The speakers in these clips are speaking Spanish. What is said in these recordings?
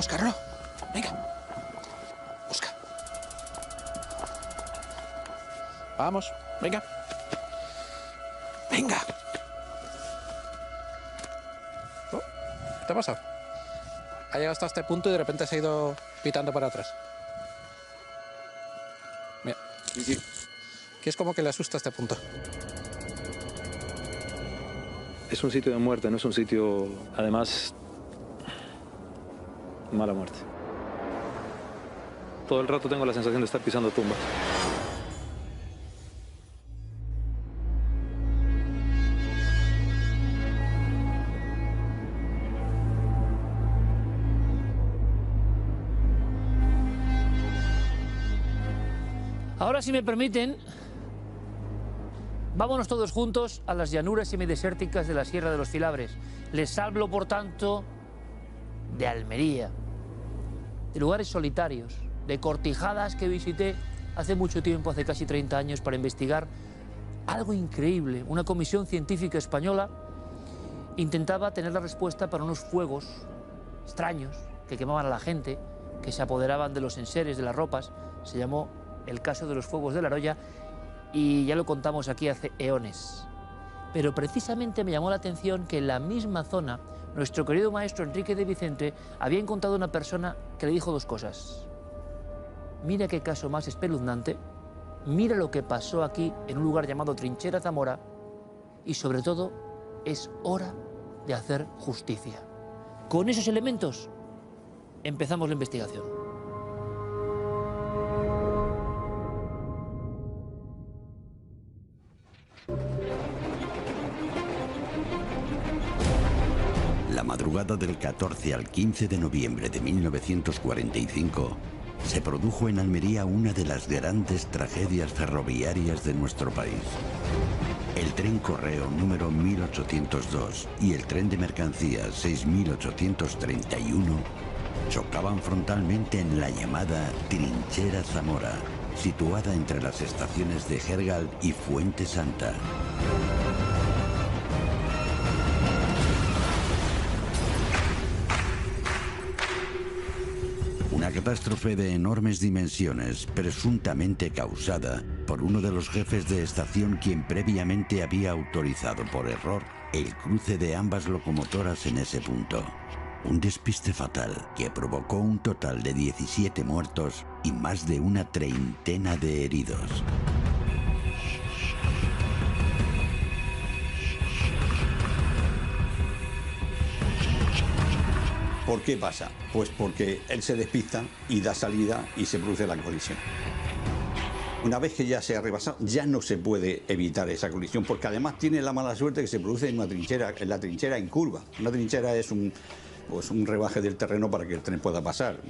Buscarlo. Venga. Busca. Vamos. Venga. Venga. Oh, ¿qué te ha pasado? Ha llegado hasta este punto y de repente se ha ido pitando para atrás. Mira. Sí. Que es como que le asusta este punto. Es un sitio de muerte, no es un sitio, además, mala muerte. Todo el rato tengo la sensación de estar pisando tumbas. Ahora, si me permiten, vámonos todos juntos a las llanuras semidesérticas de la Sierra de los Filabres. Les hablo, por tanto, de Almería, de lugares solitarios, de cortijadas que visité hace mucho tiempo, hace casi 30 años, para investigar algo increíble. Una comisión científica española intentaba tener la respuesta para unos fuegos extraños que quemaban a la gente, que se apoderaban de los enseres, de las ropas. Se llamó el caso de los fuegos de la Roya y ya lo contamos aquí hace eones. Pero precisamente me llamó la atención que en la misma zona nuestro querido maestro Enrique de Vicente había encontrado una persona que le dijo dos cosas. Mira qué caso más espeluznante, mira lo que pasó aquí en un lugar llamado Trinchera Zamora y sobre todo es hora de hacer justicia. Con esos elementos empezamos la investigación. La madrugada del 14 al 15 de noviembre de 1945 se produjo en Almería una de las grandes tragedias ferroviarias de nuestro país. El tren Correo número 1802 y el tren de mercancías 6831 chocaban frontalmente en la llamada Trinchera Zamora, situada entre las estaciones de Jergal y Fuente Santa. Una catástrofe de enormes dimensiones, presuntamente causada por uno de los jefes de estación quien previamente había autorizado por error el cruce de ambas locomotoras en ese punto. Un despiste fatal que provocó un total de 17 muertos y más de una treintena de heridos. ¿Por qué pasa? Pues porque él se despista y da salida y se produce la colisión. Una vez que ya se ha rebasado, ya no se puede evitar esa colisión, porque además tiene la mala suerte que se produce en una trinchera, en la trinchera en curva. Una trinchera es un rebaje del terreno para que el tren pueda pasar.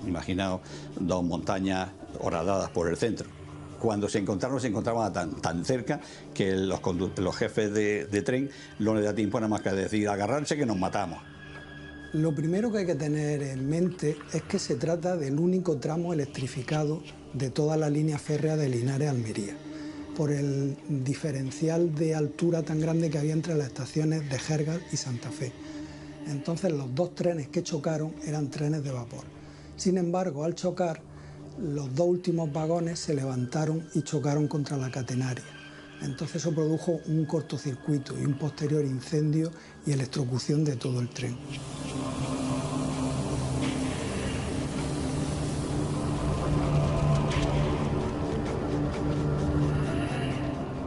Imaginaos dos montañas horadadas por el centro. Cuando se encontraban tan cerca que los jefes de tren no les da tiempo nada más que decir agarrarse que nos matamos. Lo primero que hay que tener en mente es que se trata del único tramo electrificado de toda la línea férrea de Linares a Almería, por el diferencial de altura tan grande que había entre las estaciones de Jergal y Santa Fe. Entonces los dos trenes que chocaron eran trenes de vapor. Sin embargo, al chocar, los dos últimos vagones se levantaron y chocaron contra la catenaria. Entonces eso produjo un cortocircuito y un posterior incendio y electrocución de todo el tren.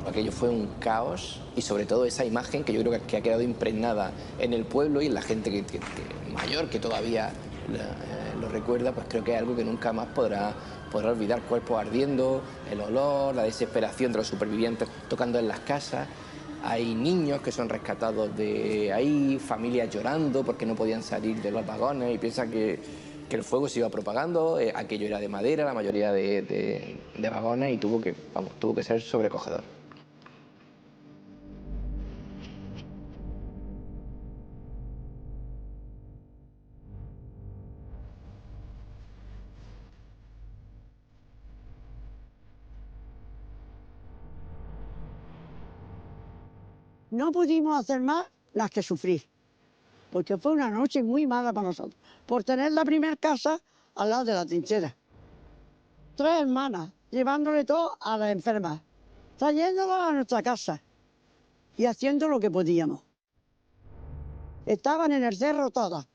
Aquello fue un caos y sobre todo esa imagen que yo creo que ha quedado impregnada en el pueblo y en la gente que mayor que todavía lo recuerda, pues creo que es algo que nunca más podrá olvidar. Cuerpos ardiendo, el olor, la desesperación de los supervivientes tocando en las casas. Hay niños que son rescatados de ahí, familias llorando porque no podían salir de los vagones y piensan que el fuego se iba propagando. Aquello era de madera, la mayoría de vagones, y tuvo que ser sobrecogedor. No pudimos hacer más las que sufrir. porque fue una noche muy mala para nosotros, por tener la primera casa al lado de la trinchera. 3 hermanas, llevándole todo a las enfermas, trayéndolas a nuestra casa y haciendo lo que podíamos. Estaban en el cerro todas,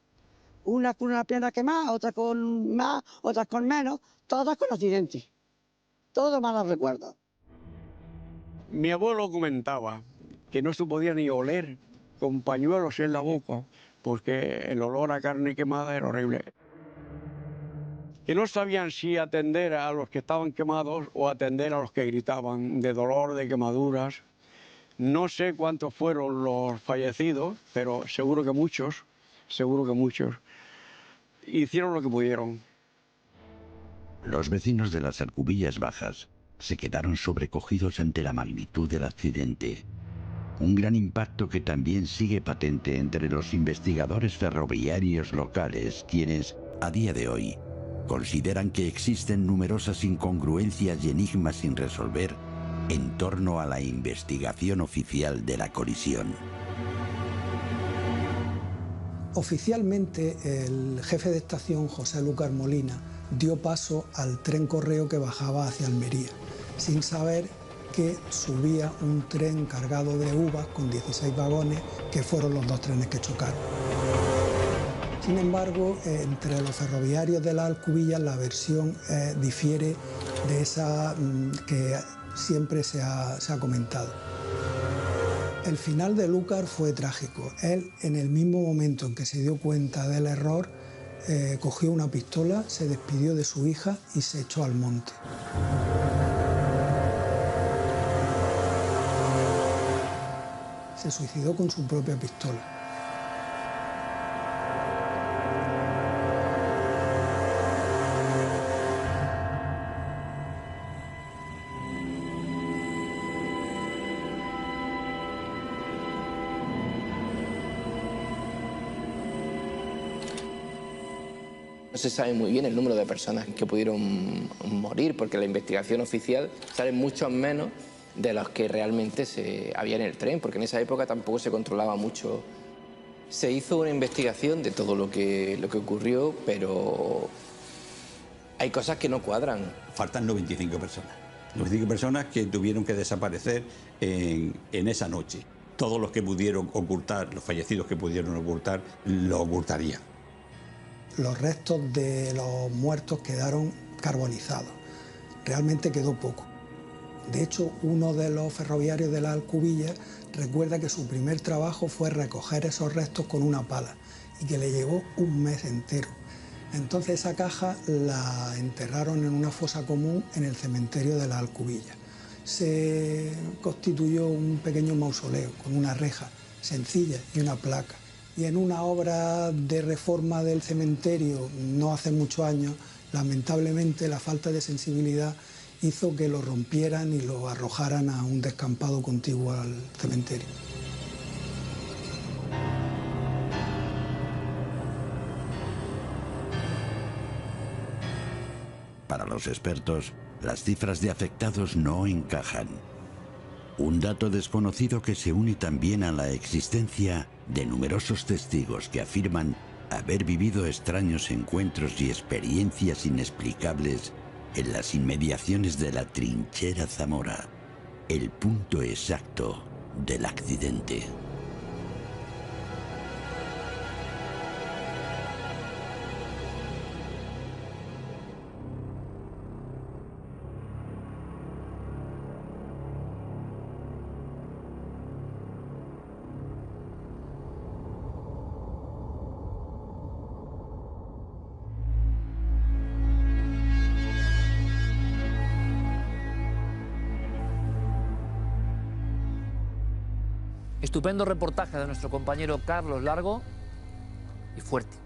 unas con una pierna quemada, otras con más, otras con menos, todas con accidentes. Todo malos recuerdos. Mi abuelo comentaba que no se podía ni oler con pañuelos en la boca, porque el olor a carne quemada era horrible. Que no sabían si atender a los que estaban quemados o atender a los que gritaban de dolor, de quemaduras. No sé cuántos fueron los fallecidos, pero seguro que muchos, hicieron lo que pudieron. Los vecinos de las Alcubillas Bajas se quedaron sobrecogidos ante la magnitud del accidente. Un gran impacto que también sigue patente entre los investigadores ferroviarios locales, quienes, a día de hoy, consideran que existen numerosas incongruencias y enigmas sin resolver en torno a la investigación oficial de la colisión. Oficialmente, el jefe de estación, José Lúcar Molina, dio paso al tren correo que bajaba hacia Almería, sin saber que subía un tren cargado de uvas con 16 vagones, que fueron los 2 trenes que chocaron. Sin embargo, entre los ferroviarios de las Alcubillas la versión difiere de esa que siempre se ha comentado. El final de Lúcar fue trágico. Él, en el mismo momento en que se dio cuenta del error, cogió una pistola, se despidió de su hija y se echó al monte. Se suicidó con su propia pistola. No se sabe muy bien el número de personas que pudieron morir, porque la investigación oficial sale mucho menos de los que realmente había en el tren, porque en esa época tampoco se controlaba mucho. Se hizo una investigación de todo lo que ocurrió, pero hay cosas que no cuadran. Faltan 95 personas. 95 personas que tuvieron que desaparecer en esa noche. Todos los que pudieron ocultar, los fallecidos que pudieron ocultar, lo ocultarían. Los restos de los muertos quedaron carbonizados. Realmente quedó poco. De hecho, uno de los ferroviarios de las Alcubillas recuerda que su primer trabajo fue recoger esos restos con una pala y que le llevó un mes entero. Entonces esa caja la enterraron en una fosa común en el cementerio de las Alcubillas. Se constituyó un pequeño mausoleo con una reja sencilla y una placa. Y en una obra de reforma del cementerio, no hace muchos años, lamentablemente la falta de sensibilidad hizo que lo rompieran y lo arrojaran a un descampado contiguo al cementerio. Para los expertos, las cifras de afectados no encajan. Un dato desconocido que se une también a la existencia de numerosos testigos que afirman haber vivido extraños encuentros y experiencias inexplicables en las inmediaciones de la trinchera Zamora, el punto exacto del accidente. Estupendo reportaje de nuestro compañero Carlos Largo y fuerte.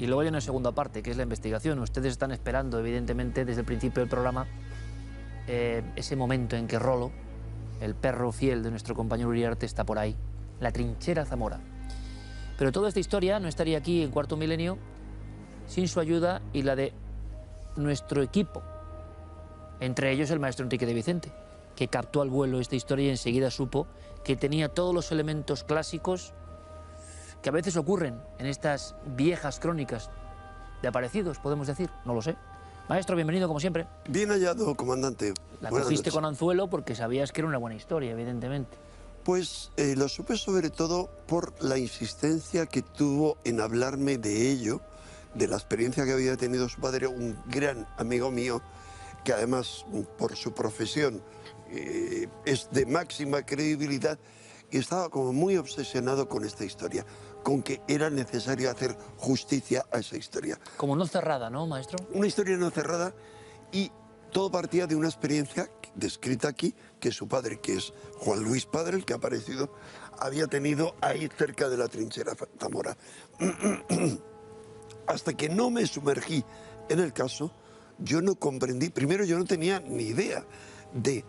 Y luego hay una segunda parte, que es la investigación. Ustedes están esperando, evidentemente, desde el principio del programa, ese momento en que Rolo, el perro fiel de nuestro compañero Uriarte, está por ahí, la trinchera Zamora. Pero toda esta historia no estaría aquí en Cuarto Milenio sin su ayuda y la de nuestro equipo, entre ellos el maestro Enrique de Vicente, que captó al vuelo esta historia y enseguida supo que tenía todos los elementos clásicos que a veces ocurren en estas viejas crónicas de aparecidos, podemos decir, no lo sé. Maestro, bienvenido como siempre. Bien hallado, comandante. La Buenas cogiste noches. con anzuelo porque sabías que era una buena historia, evidentemente. Pues lo supe sobre todo por la insistencia que tuvo en hablarme de ello, de la experiencia que había tenido su padre, un gran amigo mío, que además por su profesión es de máxima credibilidad, y estaba como muy obsesionado con esta historia, con que era necesario hacer justicia a esa historia. Como no cerrada, ¿no, maestro? Una historia no cerrada, y todo partía de una experiencia descrita aquí, que su padre, que es Juan Luis Padre, el que ha aparecido, había tenido ahí cerca de la trinchera Zamora. Hasta que no me sumergí en el caso, yo no comprendí, primero yo no tenía ni idea de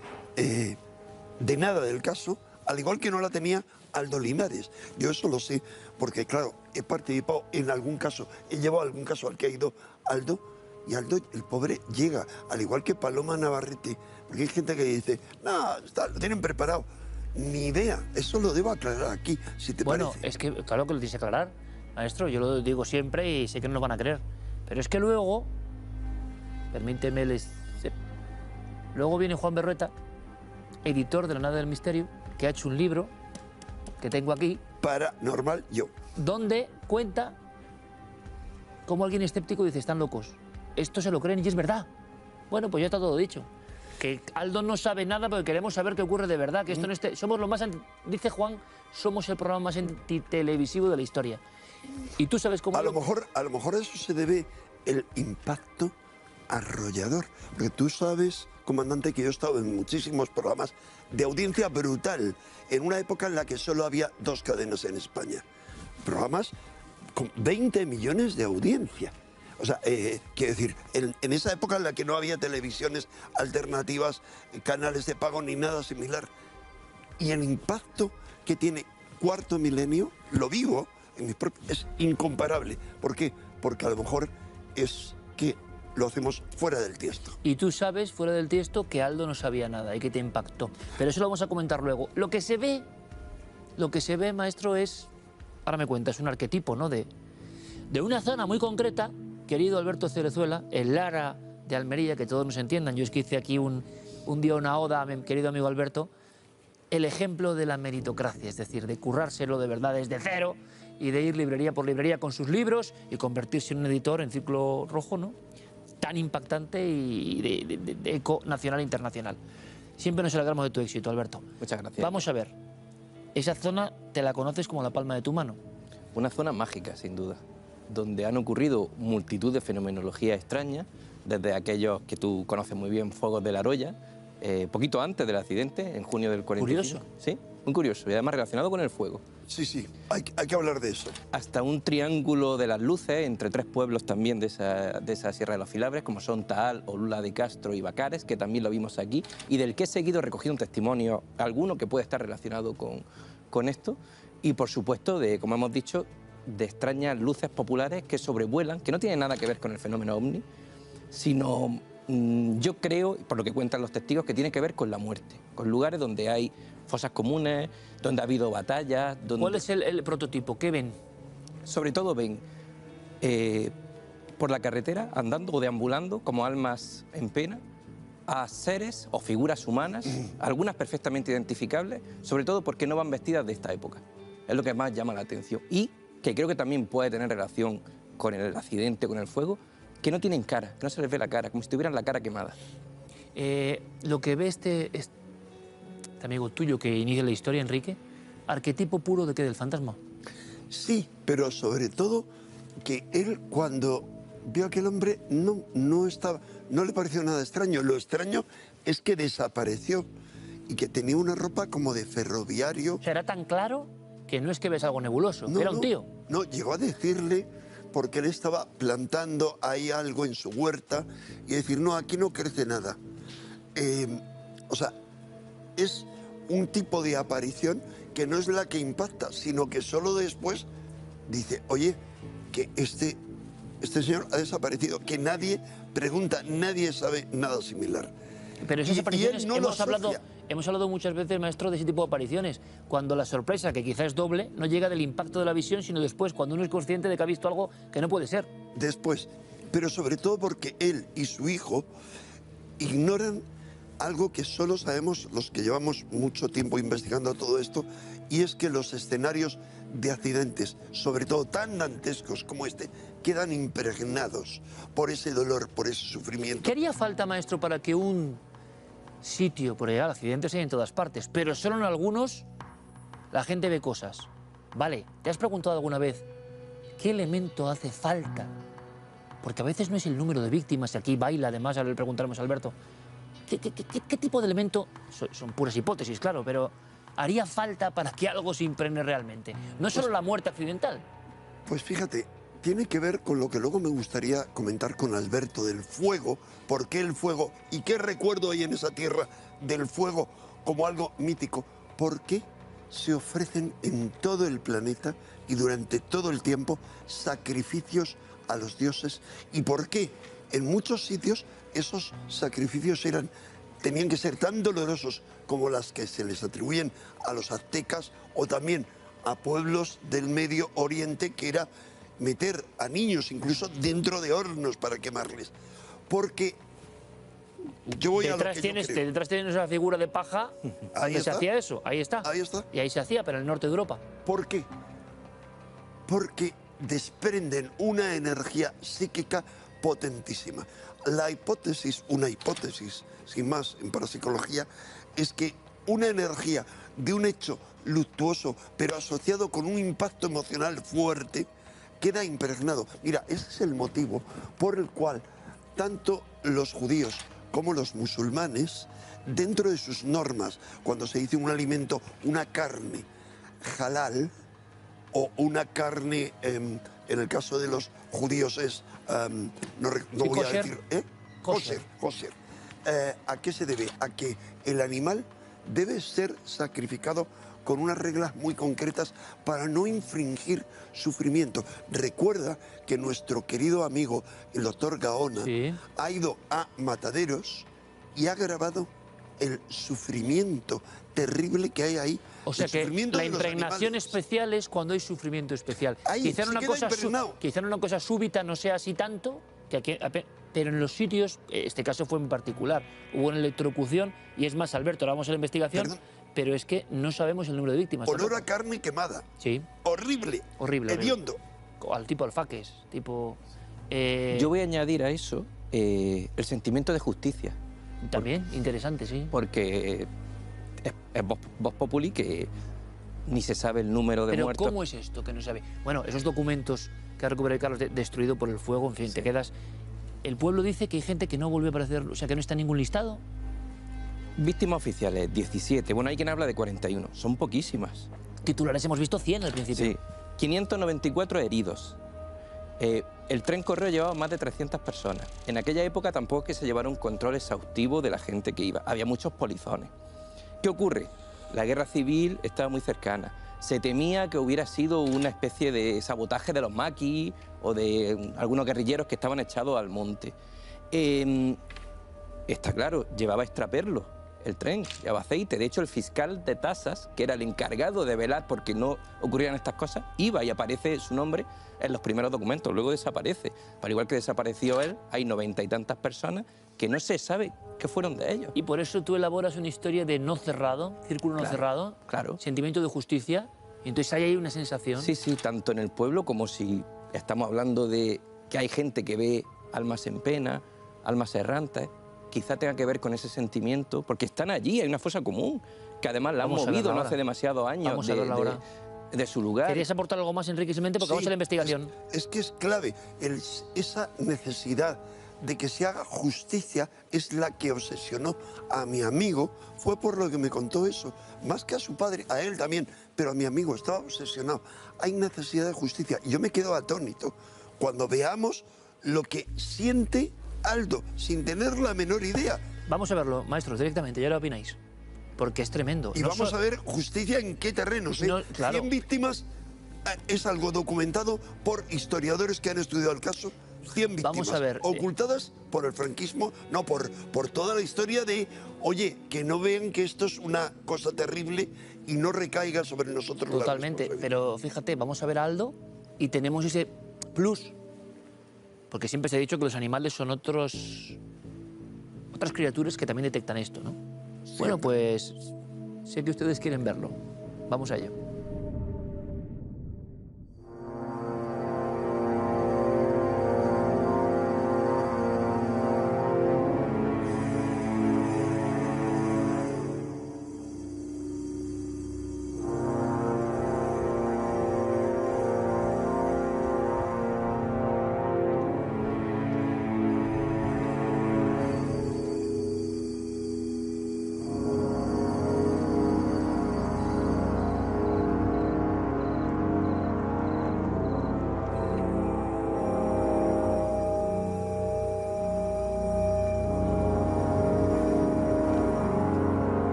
nada del caso, al igual que no la tenía Aldo Linares. Yo eso lo sé porque, claro, he participado en algún caso, he llevado algún caso al que ha ido Aldo, y Aldo, el pobre, llega, al igual que Paloma Navarrete, porque hay gente que dice, no, lo tienen preparado. Ni idea, eso lo debo aclarar aquí, si te Bueno, parece. es que, claro que lo tienes que aclarar, maestro, yo lo digo siempre y sé que no nos van a creer. Pero es que luego, permíteme, luego viene Juan Berrueta, editor de La Nada del Misterio, que ha hecho un libro, que tengo aquí. Paranormal yo. Donde cuenta cómo alguien escéptico dice, están locos. Esto se lo creen y es verdad. Bueno, pues ya está todo dicho. Que Aldo no sabe nada porque queremos saber qué ocurre de verdad, que esto no esté... Somos lo más... Dice Juan, somos el programa más antitelevisivo de la historia. Y tú sabes cómo... A lo mejor a eso se debe el impacto arrollador. Porque tú sabes, comandante, que yo he estado en muchísimos programas de audiencia brutal, en una época en la que solo había 2 cadenas en España. Programas con 20 millones de audiencia. O sea, quiero decir, en esa época en la que no había televisiones alternativas, canales de pago ni nada similar. Y el impacto que tiene Cuarto Milenio, lo vivo, es incomparable. ¿Por qué? Porque a lo mejor es que lo hacemos fuera del Tiesto. Y tú sabes, fuera del Tiesto, que Aldo no sabía nada y que te impactó. Pero eso lo vamos a comentar luego. Lo que se ve, maestro, es... Ahora me cuentas, un arquetipo, ¿no? De una zona muy concreta, querido Alberto Cerezuela, el Lara de Almería, que todos nos entiendan. Yo es que hice aquí un día una oda a mi querido amigo Alberto, el ejemplo de la meritocracia, es decir, de currárselo de verdad desde cero y de ir librería por librería con sus libros y convertirse en un editor en Círculo Rojo, ¿no? Tan impactante y de eco nacional e internacional. Siempre nos alegramos de tu éxito, Alberto. Muchas gracias. Vamos a ver, esa zona te la conoces como la palma de tu mano. Una zona mágica, sin duda, donde han ocurrido multitud de fenomenologías extrañas, desde aquellos que tú conoces muy bien, fuegos de la Roya, poquito antes del accidente, en junio del 45. Curioso. Sí, muy curioso, y además relacionado con el fuego. Sí, hay que hablar de eso. Hasta un triángulo de las luces entre 3 pueblos también de esa Sierra de los Filabres, como son Taal, Olula de Castro y Bacares, que también lo vimos aquí, y del que he seguido recogido un testimonio, alguno que puede estar relacionado con esto, y por supuesto, como hemos dicho, de extrañas luces populares que sobrevuelan, que no tienen nada que ver con el fenómeno ovni, sino yo creo, por lo que cuentan los testigos, que tiene que ver con la muerte, con lugares donde hay fosas comunes, donde ha habido batallas. ¿Cuál es el prototipo? ¿Qué ven? Sobre todo ven por la carretera, andando o deambulando como almas en pena, a seres o figuras humanas, algunas perfectamente identificables, sobre todo porque no van vestidas de esta época. Es lo que más llama la atención. Y que creo que también puede tener relación con el accidente, con el fuego, que no tienen cara, que no se les ve la cara, como si tuvieran la cara quemada. Lo que ve este amigo tuyo que inicia la historia, Enrique, ¿arquetipo puro de qué? ¿Del fantasma? Sí, pero sobre todo que él, cuando vio a aquel hombre, no le pareció nada extraño. Lo extraño es que desapareció y que tenía una ropa como de ferroviario. O sea, era tan claro que no es que ves algo nebuloso, era un tío. No, llegó a decirle, porque él estaba plantando ahí algo en su huerta, y decir, no, aquí no crece nada. O sea, es un tipo de aparición que no es la que impacta, sino que solo después dice, oye, que este señor ha desaparecido, que nadie pregunta, nadie sabe nada similar. Pero esas apariciones, hemos hablado muchas veces, maestro, de ese tipo de apariciones, cuando la sorpresa, que quizá es doble, no llega del impacto de la visión, sino después, cuando uno es consciente de que ha visto algo que no puede ser. Después, pero sobre todo porque él y su hijo ignoran algo que solo sabemos los que llevamos mucho tiempo investigando todo esto, y es que los escenarios de accidentes, sobre todo tan dantescos como este, quedan impregnados por ese dolor, por ese sufrimiento. ¿Qué haría falta, maestro, para que un sitio, por allá, accidentes hay en todas partes, pero solo en algunos la gente ve cosas? Vale, ¿te has preguntado alguna vez qué elemento hace falta? Porque a veces no es el número de víctimas, y aquí baila, además, le preguntaremos a Alberto, ¿qué tipo de elemento? Son puras hipótesis, claro, pero haría falta para que algo se impregne realmente. No solo la muerte accidental. Pues fíjate, tiene que ver con lo que luego me gustaría comentar con Alberto del fuego. ¿Por qué el fuego? ¿Y qué recuerdo hay en esa tierra del fuego como algo mítico? ¿Por qué se ofrecen en todo el planeta y durante todo el tiempo sacrificios a los dioses? ¿Y por qué en muchos sitios esos sacrificios tenían que ser tan dolorosos como las que se les atribuyen a los aztecas o también a pueblos del Medio Oriente, que era meter a niños incluso dentro de hornos para quemarles? Porque yo voy detrás a lo que yo creo. detrás tienes una figura de paja donde se hacía eso, ahí está. Ahí está. Y ahí se hacía, pero en el norte de Europa. ¿Por qué? Porque desprenden una energía psíquica potentísima. La hipótesis, una hipótesis, sin más, en parapsicología, es que una energía de un hecho luctuoso, pero asociado con un impacto emocional fuerte, queda impregnado. Mira, ese es el motivo por el cual tanto los judíos como los musulmanes, dentro de sus normas, cuando se dice un alimento, una carne halal, o una carne, en el caso de los judíos es, no voy a decir, kosher. ¿A qué se debe? A que el animal debe ser sacrificado con unas reglas muy concretas para no infringir sufrimiento. Recuerda que nuestro querido amigo, el doctor Gaona, ha ido a mataderos y ha grabado el sufrimiento terrible que hay ahí. O sea que la impregnación especial es cuando hay sufrimiento especial. Quizá en una cosa súbita no sea así tanto, pero en los sitios, este caso fue en particular, hubo una electrocución y es más, Alberto, ahora vamos a la investigación, pero es que no sabemos el número de víctimas. Olor a carne quemada. Sí. Horrible. Horrible. Hediondo. Al tipo alfaques, tipo... Yo voy a añadir a eso el sentimiento de justicia. También, interesante, sí. Porque es voz populi que ni se sabe el número de muertos. Pero ¿cómo es esto que no sabe? Bueno, esos documentos que ha recuperado Carlos destruido por el fuego, en fin, te quedas... El pueblo dice que hay gente que no vuelve a aparecer, o sea, que no está en ningún listado. Víctimas oficiales, 17. Bueno, hay quien habla de 41. Son poquísimas. Titulares hemos visto 100 al principio. Sí. 594 heridos. El tren correo llevaba más de 300 personas. En aquella época tampoco es que se llevara un control exhaustivo de la gente que iba. Había muchos polizones. ¿Qué ocurre? La guerra civil estaba muy cercana. Se temía que hubiera sido una especie de sabotaje de los maquis o de algunos guerrilleros que estaban echados al monte. Está claro, llevaba extraperlo el tren, llevaba aceite. De hecho, el fiscal de tasas, que era el encargado de velar porque no ocurrieran estas cosas, iba y aparece su nombre en los primeros documentos, luego desaparece. Al igual que desapareció él, hay 90 y tantas personas que no se sabe qué fueron de ellos. Y por eso tú elaboras una historia de no cerrado, círculo no cerrado, sentimiento de justicia, y entonces ahí hay una sensación. Sí, sí, tanto en el pueblo como si estamos hablando de que hay gente que ve almas en pena, almas errantes, quizá tenga que ver con ese sentimiento, porque están allí, hay una fosa común, que además la han movido no hace demasiados años de su lugar. ¿Querías aportar algo más, Enrique Semente? Porque vamos a la investigación. Es que es clave, esa necesidad de que se haga justicia es la que obsesionó a mi amigo, fue por lo que me contó eso, más que a su padre, a él también, pero a mi amigo estaba obsesionado. Hay necesidad de justicia y yo me quedo atónito cuando veamos lo que siente Aldo, sin tener la menor idea. Vamos a verlo, maestros, directamente, ya lo opináis, porque es tremendo. Y vamos a ver justicia en qué terrenos. 100 víctimas es algo documentado por historiadores que han estudiado el caso, 100 víctimas. Vamos a ver, ocultadas por el franquismo, no, por toda la historia de, oye, que no vean que esto es una cosa terrible y no recaiga sobre nosotros. Totalmente, pero fíjate, vamos a ver a Aldo y tenemos ese plus. Porque siempre se ha dicho que los animales son otras criaturas que también detectan esto, ¿no? Siempre. Bueno, pues sé que ustedes quieren verlo. Vamos a ello.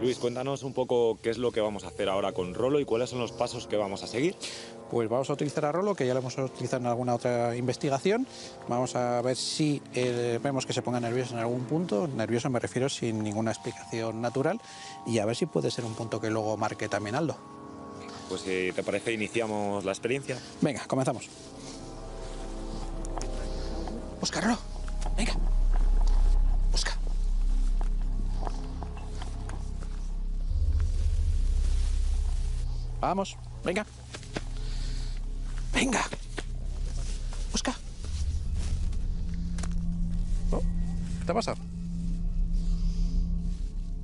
Luis, cuéntanos un poco qué es lo que vamos a hacer ahora con Rolo y cuáles son los pasos que vamos a seguir. Pues vamos a utilizar a Rolo, que ya lo hemos utilizado en alguna otra investigación. Vamos a ver si vemos que se ponga nervioso en algún punto. Nervioso me refiero sin ninguna explicación natural. Y a ver si puede ser un punto que luego marque también Aldo. Pues si te parece, iniciamos la experiencia. Venga, comenzamos. Búscalo. Venga. Busca. Vamos, venga. Venga. Busca. Oh, ¿qué te ha pasado?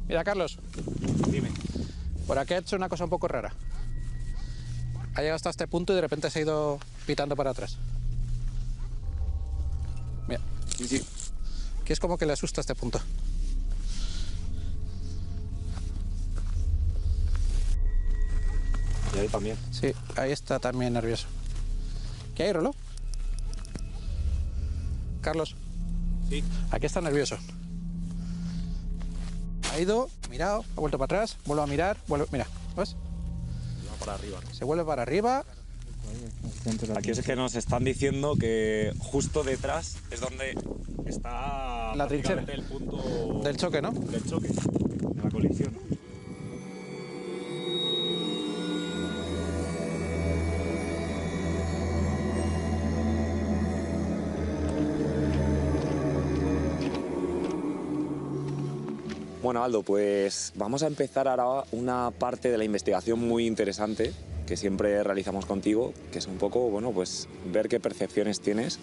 Mira, Carlos. Dime. Por aquí ha hecho una cosa un poco rara. Ha llegado hasta este punto y de repente se ha ido pitando para atrás. Mira. Sí, sí. Que es como que le asusta este punto. Y ahí también. Sí, ahí está también nervioso. ¿Qué hay, Rolo? Carlos. Sí. Aquí está nervioso. Ha ido, mirado, ha vuelto para atrás, vuelve a mirar, mira, ¿ves? Va para arriba. Se vuelve para arriba. Aquí es que nos están diciendo que justo detrás es donde está la trinchera. El punto del choque, ¿no? Del choque, de la colisión. Bueno, Aldo, pues vamos a empezar ahora una parte de la investigación muy interesante que siempre realizamos contigo, que es un poco, bueno, pues ver qué percepciones tienes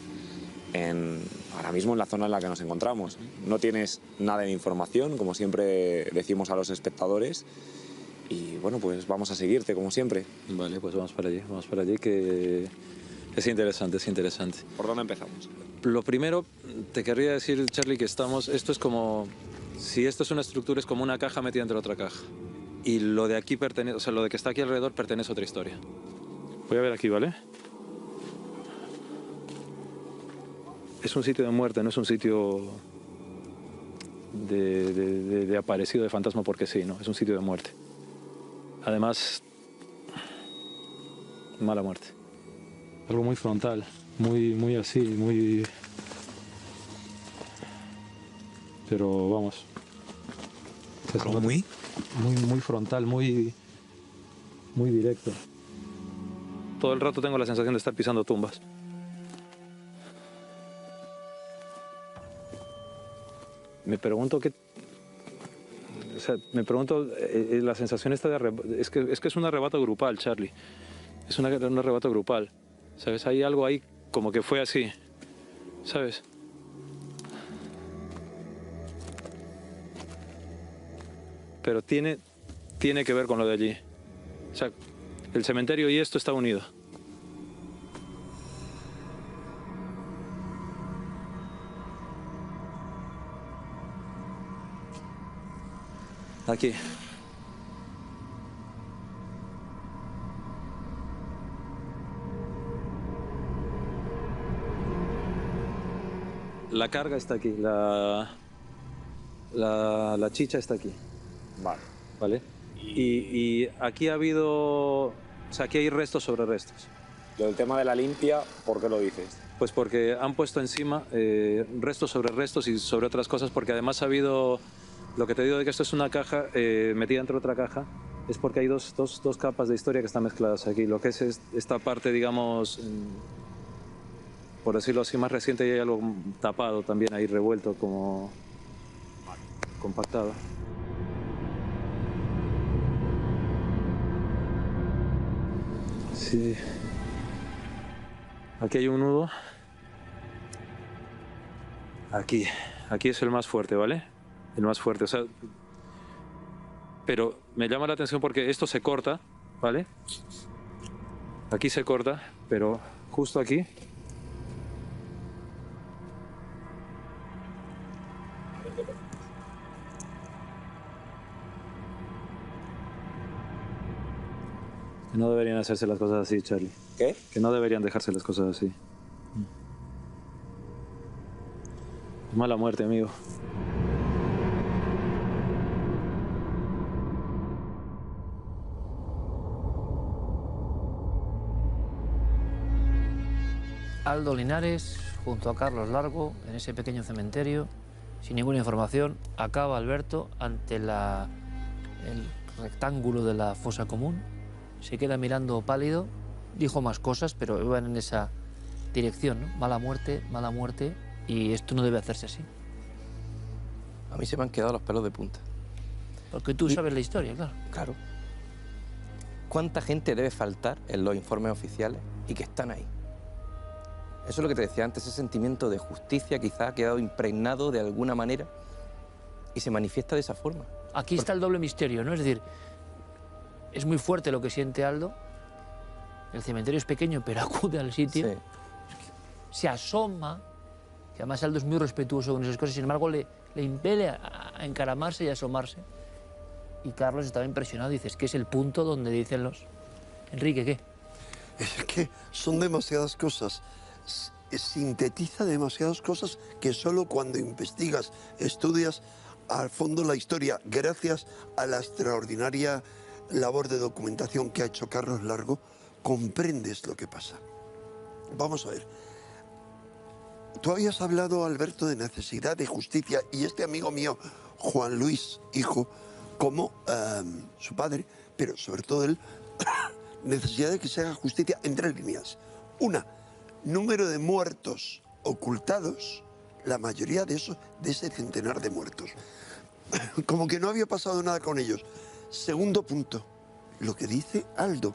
ahora mismo en la zona en la que nos encontramos. No tienes nada de información, como siempre decimos a los espectadores, y bueno, pues vamos a seguirte, como siempre. Vale, pues vamos para allí, que es interesante, es interesante. ¿Por dónde empezamos? Lo primero, te querría decir, Charlie, que esto es como... Si esto es una estructura, es como una caja metida entre otra caja. Y lo de aquí pertenece, o sea, lo de que está aquí alrededor pertenece a otra historia. Voy a ver aquí, ¿vale? Es un sitio de muerte, no es un sitio de aparecido, de fantasma, porque sí, ¿no? Es un sitio de muerte. Además, mala muerte. Algo muy frontal, muy así, muy... Pero vamos. ¿Algo muy frontal, muy directo. Todo el rato tengo la sensación de estar pisando tumbas. Me pregunto qué... O sea, la sensación esta de... Es que es un arrebato grupal, Charlie. Es un arrebato grupal. ¿Sabes? Hay algo ahí como que fue así. ¿Sabes? Pero tiene que ver con lo de allí. O sea, el cementerio y esto está unido. Aquí. la carga está aquí, la chicha está aquí. Vale. ¿Vale? Y aquí ha habido... O sea, aquí hay restos sobre restos. Lo del tema de la limpia, ¿por qué lo dices? Pues porque han puesto encima restos sobre restos y sobre otras cosas, porque además ha habido... Lo que te digo de que esto es una caja metida entre otra caja, es porque hay dos capas de historia que están mezcladas aquí. Lo que es esta parte, digamos, por decirlo así, más reciente, y hay algo tapado también ahí, revuelto, como compactado. Sí. Aquí hay un nudo. Aquí es el más fuerte, ¿vale? El más fuerte, o sea... Pero me llama la atención porque esto se corta, ¿vale? Aquí se corta, pero justo aquí... Que no deberían hacerse las cosas así, Charlie. ¿Qué? Que no deberían dejarse las cosas así. Mala muerte, amigo. Aldo Linares, junto a Carlos Largo, en ese pequeño cementerio, sin ninguna información, acaba Alberto ante el rectángulo de la fosa común, se queda mirando pálido, dijo más cosas, pero iban en esa dirección, ¿no? Mala muerte, y esto no debe hacerse así. A mí se me han quedado los pelos de punta. Porque tú sabes la historia, claro. Claro. ¿Cuánta gente debe faltar en los informes oficiales y que están ahí? Eso es lo que te decía antes, ese sentimiento de justicia quizá ha quedado impregnado de alguna manera y se manifiesta de esa forma. Aquí está el doble misterio, ¿no? Es decir, es muy fuerte lo que siente Aldo. El cementerio es pequeño, pero acude al sitio. Sí. Se asoma, que además Aldo es muy respetuoso con esas cosas, sin embargo le impele a encaramarse y a asomarse. Y Carlos estaba impresionado, dices, ¿qué es el punto donde dicen los... Enrique, ¿qué? Es que son demasiadas cosas. Sintetiza demasiadas cosas que solo cuando investigas, estudias al fondo la historia, gracias a la extraordinaria labor de documentación que ha hecho Carlos Largo, comprendes lo que pasa. Vamos a ver. Tú habías hablado, Alberto, de necesidad de justicia, y este amigo mío, Juan Luis, hijo, como su padre, pero sobre todo él, necesidad de que se haga justicia en tres líneas. Una, número de muertos ocultados, la mayoría de ese centenar de muertos. Como que no había pasado nada con ellos. Segundo punto, lo que dice Aldo,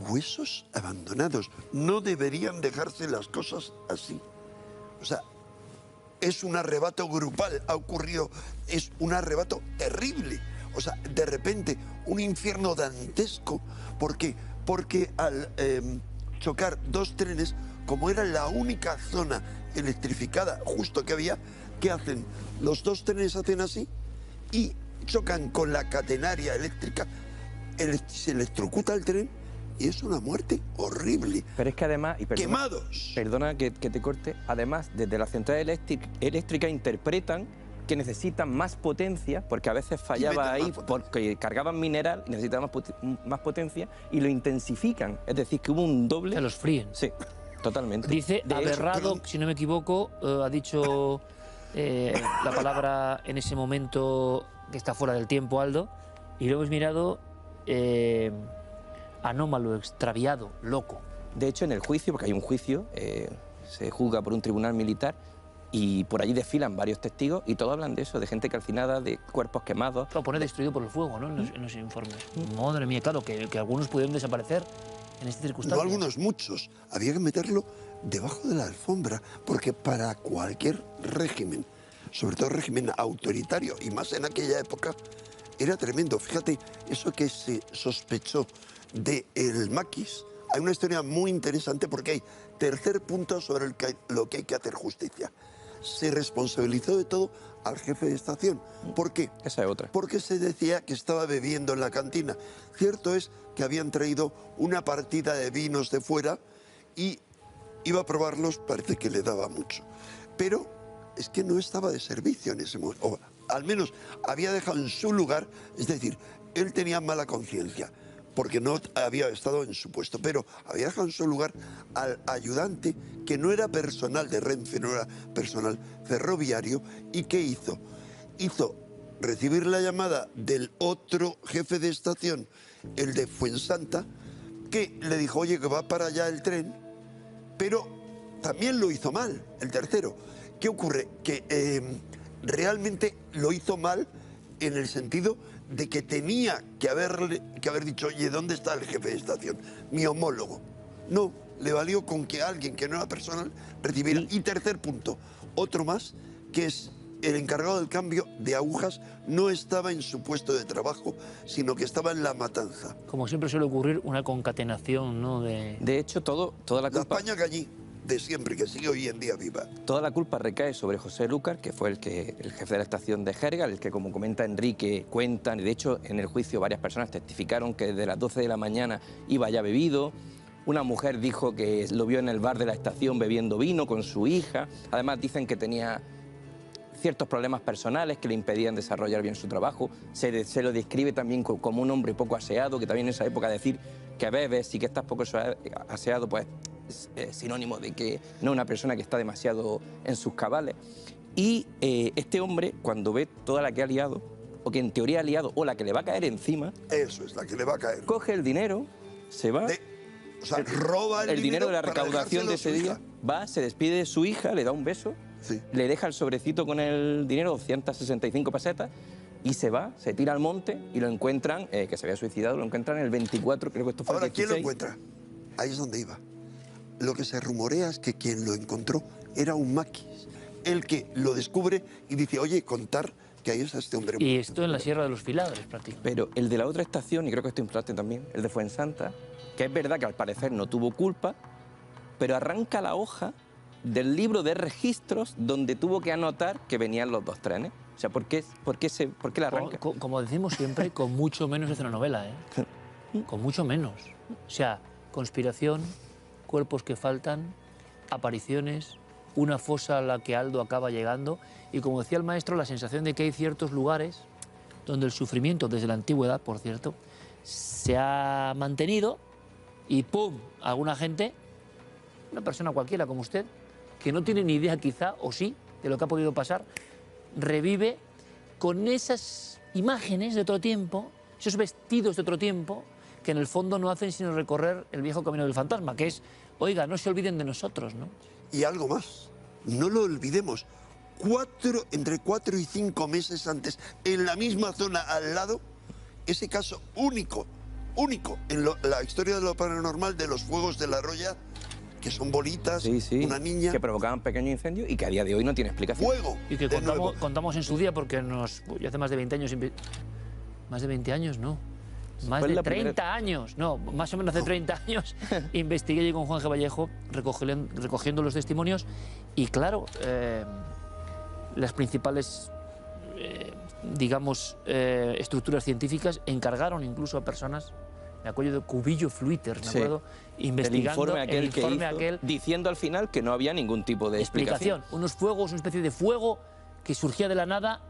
huesos abandonados. No deberían dejarse las cosas así. O sea, es un arrebato grupal, ha ocurrido, es un arrebato terrible. O sea, de repente, un infierno dantesco. ¿Por qué? Porque al chocar dos trenes, como era la única zona electrificada justo que había, ¿qué hacen? Los dos trenes hacen así y chocan con la catenaria eléctrica, se electrocuta el tren y es una muerte horrible. Pero es que además... ¡Quemados! Perdona que te corte. Además, desde la central eléctrica interpretan que necesitan más potencia, porque a veces fallaba ahí porque cargaban mineral y necesitaban más potencia, y lo intensifican. Es decir, que hubo un doble... Se los fríen. Sí, totalmente. Dice Aberrado, si no me equivoco, ha dicho la palabra en ese momento que está fuera del tiempo, Aldo, y lo hemos mirado anómalo, extraviado, loco. De hecho, en el juicio, porque hay un juicio, se juzga por un tribunal militar, y por allí desfilan varios testigos y todos hablan de eso, de gente calcinada, de cuerpos quemados. Lo pone destruido por el fuego, ¿no? En los informes. Madre mía, claro, que algunos pudieron desaparecer en estas circunstancias. No algunos, muchos. Había que meterlo debajo de la alfombra, porque para cualquier régimen, sobre todo régimen autoritario, y más en aquella época, era tremendo. Fíjate, eso que se sospechó del maquis, hay una historia muy interesante porque hay tercer punto sobre lo que hay que hacer justicia. Se responsabilizó de todo al jefe de estación. ¿Por qué? Esa es otra. Porque se decía que estaba bebiendo en la cantina. Cierto es que habían traído una partida de vinos de fuera y iba a probarlos, parece que le daba mucho. Pero es que no estaba de servicio en ese momento, o al menos había dejado en su lugar, es decir, él tenía mala conciencia, porque no había estado en su puesto, pero había dejado en su lugar al ayudante que no era personal de Renfe, no era personal ferroviario, ¿y qué hizo? Hizo recibir la llamada del otro jefe de estación, el de Fuensanta, que le dijo, oye, que va para allá el tren, pero también lo hizo mal, el tercero. ¿Qué ocurre? Que realmente lo hizo mal en el sentido de que tenía que haber dicho, oye, ¿dónde está el jefe de estación? Mi homólogo. No, le valió con que alguien que no era personal recibiera. Y tercer punto, otro más, que es el encargado del cambio de agujas no estaba en su puesto de trabajo, sino que estaba en la matanza. Como siempre suele ocurrir, una concatenación, ¿no? De hecho, toda la culpa... La España que allí, de siempre, que sigue hoy en día viva. Toda la culpa recae sobre José Lúcar, que fue el jefe de la estación de Jergal, el que, como comenta Enrique, cuentan, y de hecho en el juicio varias personas testificaron que desde las 12 de la mañana iba ya bebido. Una mujer dijo que lo vio en el bar de la estación bebiendo vino con su hija. Además dicen que tenía ciertos problemas personales que le impedían desarrollar bien su trabajo. Se lo describe también como un hombre poco aseado, que también en esa época decir que bebes y que estás poco aseado, pues es sinónimo de que no es una persona que está demasiado en sus cabales. Y este hombre, cuando ve toda la que ha liado, o que en teoría ha liado, o la que le va a caer encima... Eso es, la que le va a caer. Coge el dinero, se va... O sea, roba el dinero de la recaudación de ese día, va, se despide de su hija, le da un beso, le deja el sobrecito con el dinero, 265 pesetas, y se va, se tira al monte y lo encuentran, que se había suicidado, lo encuentran el 24, creo que esto fue el 16. ¿Quién lo encuentra? Ahí es donde iba. Lo que se rumorea es que quien lo encontró era un maquis, el que lo descubre y dice, oye, contar que ahí está este hombre. Y esto en la Sierra de los Filabres, prácticamente. Pero el de la otra estación, y creo que esto importante también, el de Fuensanta, que es verdad que al parecer no tuvo culpa, pero arranca la hoja del libro de registros donde tuvo que anotar que venían los dos trenes. O sea, ¿por qué la arranca? Como decimos siempre, con mucho menos es una novela, ¿eh? Con mucho menos. O sea, conspiración, cuerpos que faltan, apariciones, una fosa a la que Aldo acaba llegando y, como decía el maestro, la sensación de que hay ciertos lugares donde el sufrimiento, desde la antigüedad, por cierto, se ha mantenido y ¡pum!, alguna gente, una persona cualquiera como usted, que no tiene ni idea quizá, o sí, de lo que ha podido pasar, revive con esas imágenes de otro tiempo, esos vestidos de otro tiempo, que en el fondo no hacen sino recorrer el viejo camino del fantasma, que es, oiga, no se olviden de nosotros, ¿no? Y algo más, no lo olvidemos, entre 4 y 5 meses antes, en la misma zona al lado, ese caso único en la historia de lo paranormal de los fuegos de la Roya, que son bolitas, una niña... Que provocaban pequeños incendios y que a día de hoy no tiene explicación. Fuego. Y que contamos en su día porque ya hace más de 20 años... Más de 20 años, no. Más de 30 años, no, más o menos hace 30 años, investigué yo con Juan G. Vallejo recogiendo los testimonios y claro, las principales, digamos, estructuras científicas encargaron incluso a personas, me acuerdo de Cubillo Fluiter, me acuerdo, investigando el informe aquel, diciendo al final que no había ningún tipo de explicación. Unos fuegos, una especie de fuego que surgía de la nada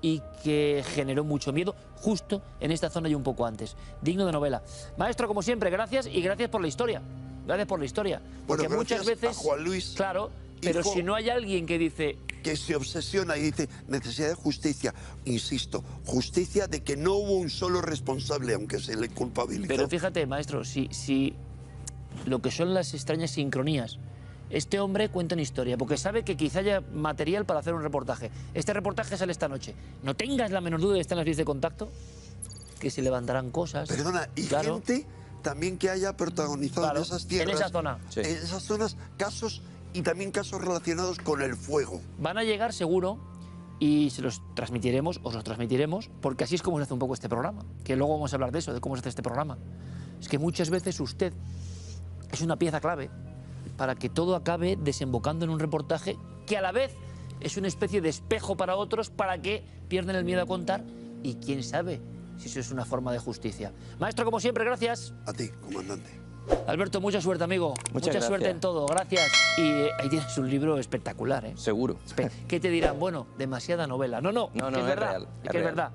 y que generó mucho miedo justo en esta zona y un poco antes. Digno de novela. Maestro, como siempre, gracias y gracias por la historia. Gracias por la historia. Porque bueno, muchas veces... a Juan Luis. Claro, pero si no hay alguien que dice... Que se obsesiona y dice, necesidad de justicia. Insisto, justicia de que no hubo un solo responsable, aunque se le culpabilizó. Pero fíjate, maestro, si lo que son las extrañas sincronías... Este hombre cuenta una historia, porque sabe que quizá haya material para hacer un reportaje. Este reportaje sale esta noche. No tengas la menor duda de que están las vías de contacto, que se levantarán cosas. Perdona, y gente también que haya protagonizado en esas tierras. En esa zona. En esas zonas, casos y también casos relacionados con el fuego. Van a llegar seguro y se los transmitiremos, os los transmitiremos, porque así es como se hace un poco este programa. Que luego vamos a hablar de eso, de cómo se hace este programa. Es que muchas veces usted es una pieza clave para que todo acabe desembocando en un reportaje que a la vez es una especie de espejo para otros para que pierdan el miedo a contar y quién sabe si eso es una forma de justicia. Maestro, como siempre, gracias. A ti, comandante. Alberto, mucha suerte, amigo. Mucha suerte en todo, gracias. Y ahí tienes un libro espectacular, ¿eh? Seguro. ¿Qué te dirán? Bueno, demasiada novela. No, no, es verdad, real, es verdad.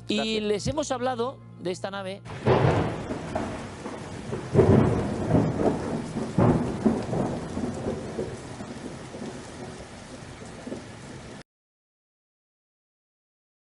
Y les hemos hablado de esta nave